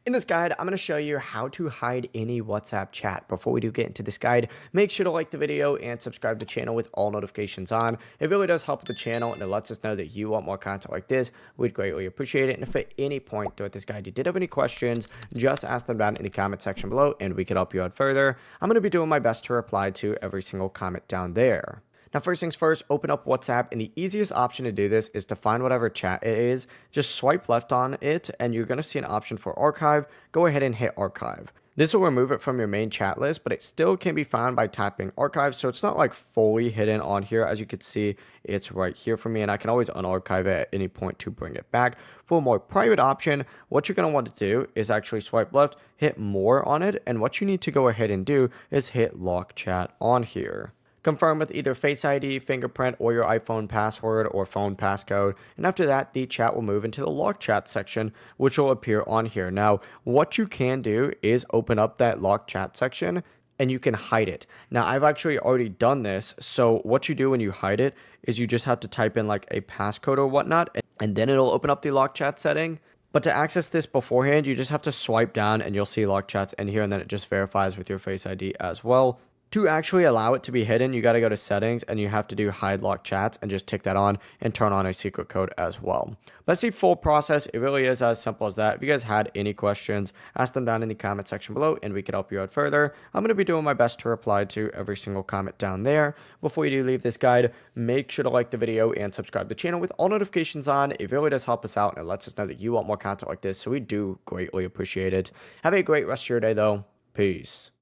In this guide, I'm going to show you how to hide any WhatsApp chat. Before we do get into this guide, make sure to like the video and subscribe to the channel with all notifications on. It really does help with the channel and it lets us know that you want more content like this. We'd greatly appreciate it. And if at any point throughout this guide you did have any questions, just ask them down in the comment section below and we could help you out further. I'm going to be doing my best to reply to every single comment down there. Now, first things first, open up WhatsApp, and the easiest option to do this is to find whatever chat it is. Just swipe left on it, and you're going to see an option for archive. Go ahead and hit archive. This will remove it from your main chat list, but it still can be found by tapping archive, so it's not like fully hidden on here. As you can see, it's right here for me, and I can always unarchive it at any point to bring it back. For a more private option, what you're going to want to do is actually swipe left, hit more on it, and what you need to go ahead and do is hit lock chat on here. Confirm with either Face ID, fingerprint, or your iPhone password or phone passcode. And after that, the chat will move into the lock chat section, which will appear on here. Now, what you can do is open up that lock chat section and you can hide it. Now, I've actually already done this. So what you do when you hide it is you just have to type in like a passcode or whatnot, and then it'll open up the lock chat setting. But to access this beforehand, you just have to swipe down and you'll see lock chats in here, and then it just verifies with your Face ID as well. To actually allow it to be hidden, you got to go to settings and you have to do hide lock chats and just tick that on and turn on a secret code as well. That's the full process. It really is as simple as that. If you guys had any questions, ask them down in the comment section below and we could help you out further. I'm going to be doing my best to reply to every single comment down there. Before you do leave this guide, make sure to like the video and subscribe to the channel with all notifications on. It really does help us out and it lets us know that you want more content like this, so we do greatly appreciate it. Have a great rest of your day though. Peace.